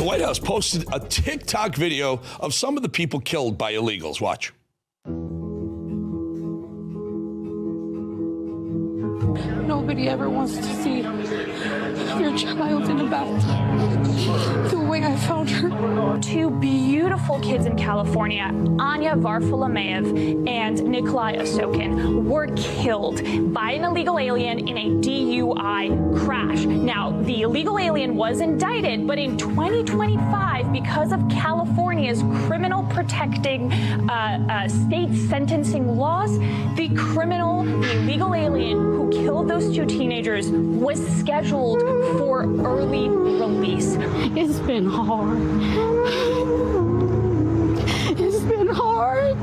White House posted a TikTok video of some of the people killed by illegals. Watch. Nobody ever wants to see their child in a bathtub the way I found her. Two beautiful kids in California, Anya Varfolomeev and Nikolai Osokin, were killed by an illegal alien in a DUI crash. Now, the illegal alien was indicted, but in 2025, because of California's criminal protecting state sentencing laws, the illegal alien who killed those two teenagers was scheduled for early release. It's been hard. It's been hard.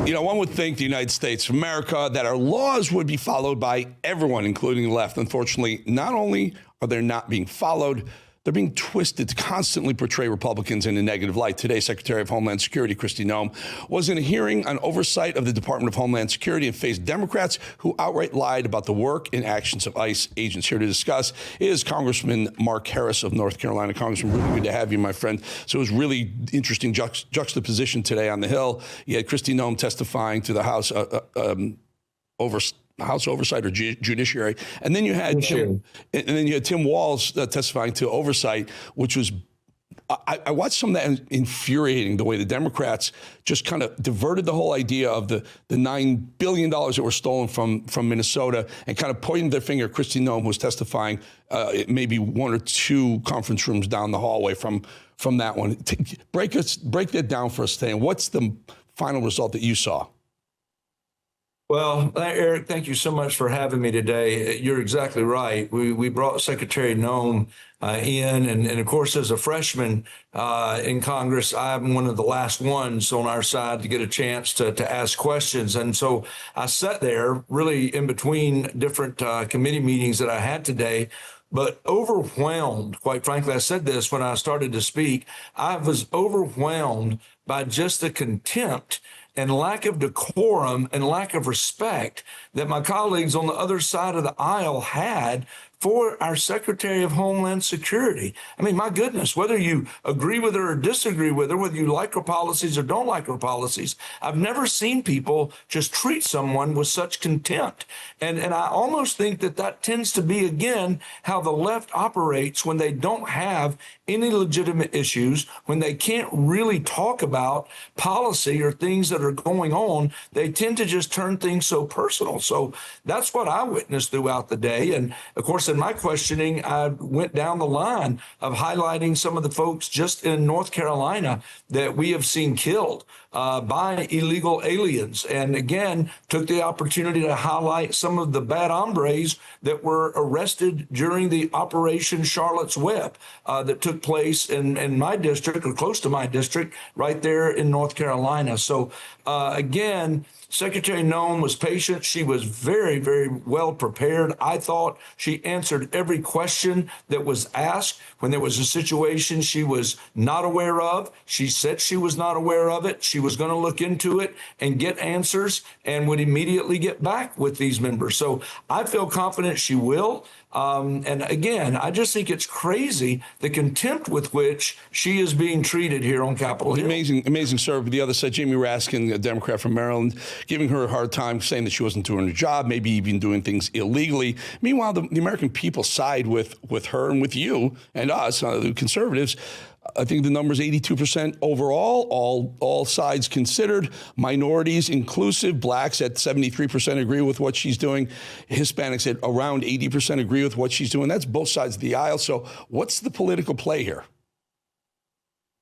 You know, one would think the United States of America that our laws would be followed by everyone, including the left. Unfortunately, not only are they not being followed, they're being twisted to constantly portray Republicans in a negative light. Today, Secretary of Homeland Security Kristi Noem was in a hearing on oversight of the Department of Homeland Security and faced Democrats who outright lied about the work and actions of ICE agents. Here to discuss is Congressman Mark Harris of North Carolina. Congressman, really good to have you, my friend. So it was really interesting juxtaposition today on the Hill. You had Kristi Noem testifying to the House House Oversight or Judiciary, and then you had Tim Walz testifying to Oversight, which was I watched some of that infuriating, the way the Democrats just kind of diverted the whole idea of the $9 billion that were stolen from Minnesota and kind of pointed their finger at Kristi Noem, who was testifying maybe one or two conference rooms down the hallway from that one. Break that down for us today, and what's the final result that you saw? Well, Eric, thank you so much for having me today. You're exactly right. We brought Secretary Noem in, and of course, as a freshman in Congress, I'm one of the last ones on our side to get a chance to ask questions. And so I sat there really in between different committee meetings that I had today, but overwhelmed, quite frankly. I said this when I started to speak. I was overwhelmed by just the contempt and lack of decorum and lack of respect that my colleagues on the other side of the aisle had for our Secretary of Homeland Security. I mean, my goodness, whether you agree with her or disagree with her, whether you like her policies or don't like her policies, I've never seen people just treat someone with such contempt. And I almost think that tends to be, again, how the left operates when they don't have any legitimate issues, when they can't really talk about policy or things that are going on. They tend to just turn things so personal. So that's what I witnessed throughout the day. And of course, in my questioning, I went down the line of highlighting some of the folks just in North Carolina that we have seen killed by illegal aliens. And again, took the opportunity to highlight some of the bad hombres that were arrested during the Operation Charlotte's Web that took place in my district, or close to my district, right there in North Carolina. So again, Secretary Noem was patient. She was very, very well prepared. I thought she answered every question that was asked. When there was a situation she was not aware of, she said she was not aware of it. She was going to look into it and get answers and would immediately get back with these members. So I feel confident she will. And again, I just think it's crazy the contempt with which she is being treated here on Capitol Hill. Amazing, sir. But the other side, Jamie Raskin, a Democrat from Maryland, giving her a hard time, saying that she wasn't doing her job, maybe even doing things illegally. Meanwhile, the American people side with her and with you and us, the conservatives. I think the number is 82% overall, all sides considered, minorities inclusive, blacks at 73% agree with what she's doing, Hispanics at around 80% agree with what she's doing. That's both sides of the aisle. So what's the political play here?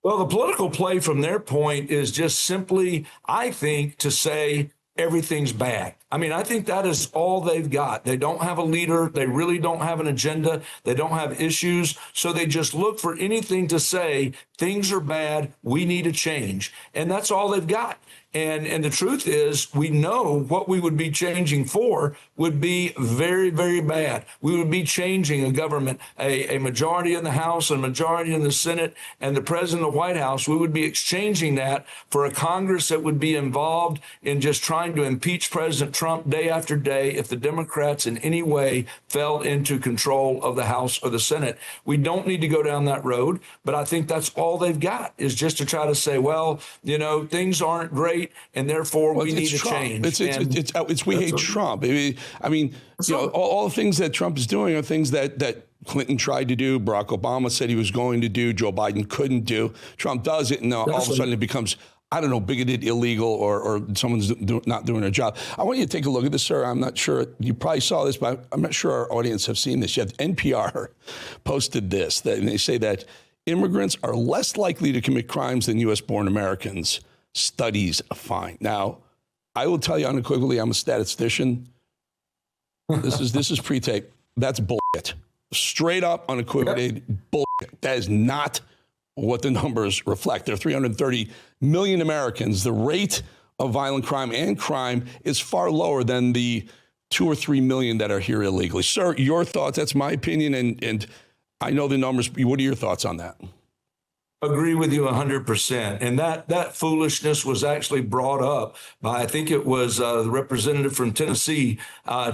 Well, the political play from their point is just simply, I think, to say everything's bad. I mean, I think that is all they've got. They don't have a leader. They really don't have an agenda. They don't have issues. So they just look for anything to say, things are bad, we need a change. And that's all they've got. And the truth is, we know what we would be changing for would be very, very bad. We would be changing a government, a majority in the House, a majority in the Senate, and the president of the White House. We would be exchanging that for a Congress that would be involved in just trying to impeach President Trump day after day if the Democrats in any way fell into control of the House or the Senate. We don't need to go down that road, but I think that's all they've got is just to try to say, well, things aren't great, and therefore we need to change. It's we hate Trump. I mean, all the things that Trump is doing are things that Clinton tried to do, Barack Obama said he was going to do, Joe Biden couldn't do. Trump does it, and all of a sudden it becomes, I don't know, bigoted, illegal, or someone's not doing their job. I want you to take a look at this, sir. I'm not sure, you probably saw this, but I'm not sure our audience have seen this yet. NPR posted this, and they say that immigrants are less likely to commit crimes than U.S.-born Americans. Studies find. Now, I will tell you unequivocally, I'm a statistician. This is pre-tape. That's bullshit. Straight up, unequivocated bullshit. That is not what the numbers reflect. There are 330 million Americans. The rate of violent crime and crime is far lower than the 2 or 3 million that are here illegally. Sir, your thoughts? That's my opinion, and I know the numbers. What are your thoughts on that? Agree with you 100%. And that foolishness was actually brought up by, I think it was the representative from Tennessee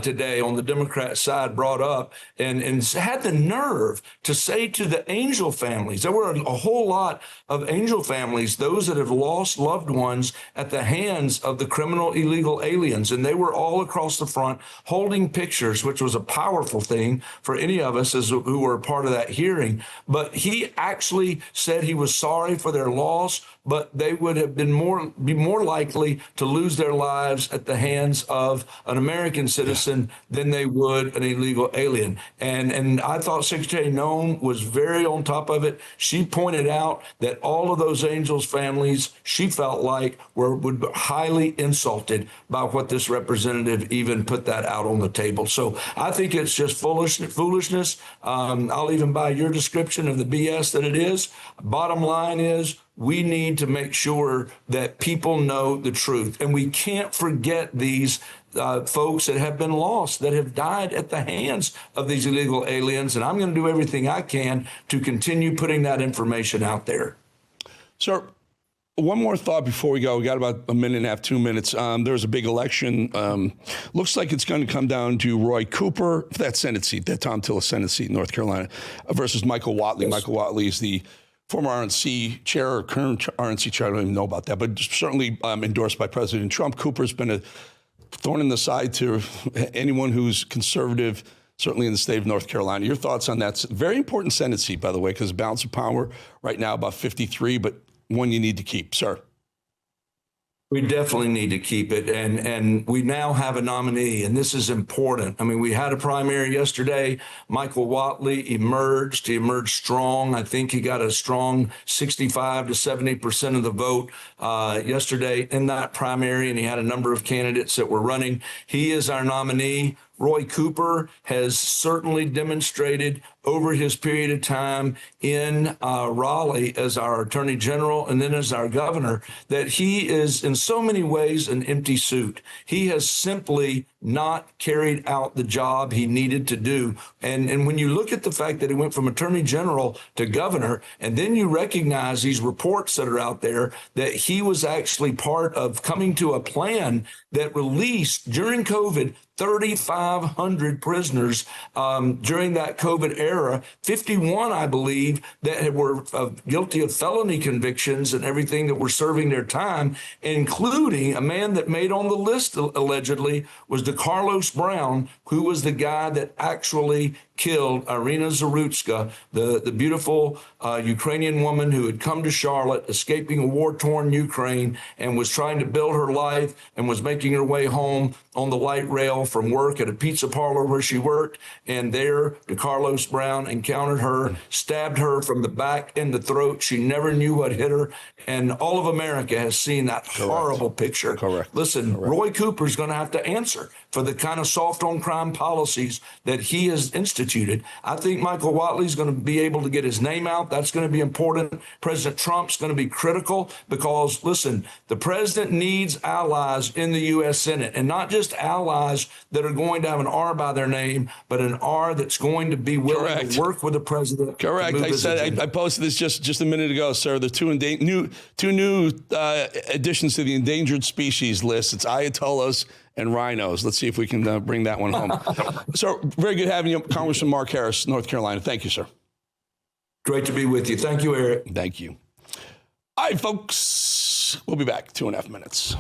today on the Democrat side brought up and had the nerve to say to the Angel families, there were a whole lot of Angel families, those that have lost loved ones at the hands of the criminal illegal aliens. And they were all across the front holding pictures, which was a powerful thing for any of us who were a part of that hearing. But he actually said he was sorry for their loss, but they would have been be more likely to lose their lives at the hands of an American citizen than they would an illegal alien. And I thought Secretary Noem was very on top of it. She pointed out that all of those Angels families, she felt like would be highly insulted by what this representative even put that out on the table. So I think it's just foolishness. I'll even buy your description of the BS that it is. Bottom line is, we need to make sure that people know the truth. And we can't forget these folks that have been lost, that have died at the hands of these illegal aliens. And I'm going to do everything I can to continue putting that information out there. Sir, one more thought before we go. We got about a minute and a half, 2 minutes. There's a big election. Looks like it's going to come down to Roy Cooper, that Senate seat, that Tom Tillis Senate seat in North Carolina, versus Michael Whatley. Yes. Michael Whatley is the former RNC chair or current RNC chair. I don't even know about that, but certainly endorsed by President Trump. Cooper's been a thorn in the side to anyone who's conservative, certainly in the state of North Carolina. Your thoughts on that? It's a very important Senate seat, by the way, because balance of power right now about 53, but one you need to keep, sir. We definitely need to keep it. And we now have a nominee, and this is important. I mean, we had a primary yesterday. Michael Whatley emerged. He emerged strong. I think he got a strong 65 to 70% of the vote yesterday in that primary, and he had a number of candidates that were running. He is our nominee. Roy Cooper has certainly demonstrated over his period of time in Raleigh as our attorney general and then as our governor that he is in so many ways an empty suit. He has simply not carried out the job he needed to do. And when you look at the fact that he went from attorney general to governor, and then you recognize these reports that are out there that he was actually part of coming to a plan that released during COVID 3,500 prisoners during that COVID era, 51, I believe, that were guilty of felony convictions and everything that were serving their time, including a man that made on the list allegedly was DeCarlos Brown, who was the guy that actually killed Irina Zarutska, the beautiful Ukrainian woman who had come to Charlotte, escaping a war-torn Ukraine, and was trying to build her life and was making her way home on the light rail from work at a pizza parlor where she worked. And there, DeCarlos Brown encountered her, stabbed her from the back and the throat. She never knew what hit her. And all of America has seen that horrible picture. Listen, Roy Cooper's going to have to answer for the kind of soft on crime policies that he has instituted instituted. I think Michael Whatley is going to be able to get his name out. That's going to be important. President Trump's going to be critical because, listen, the president needs allies in the U.S. Senate, and not just allies that are going to have an R by their name, but an R that's going to be willing to work with the president. Correct. I posted this just a minute ago, sir. The two new additions to the endangered species list. It's Ayatollahs and rhinos. Let's see if we can bring that one home. So very good having you, Congressman Mark Harris, North Carolina. Thank you, sir. Great to be with you. Thank you, Eric. Thank you. All right, folks. We'll be back 2.5 minutes.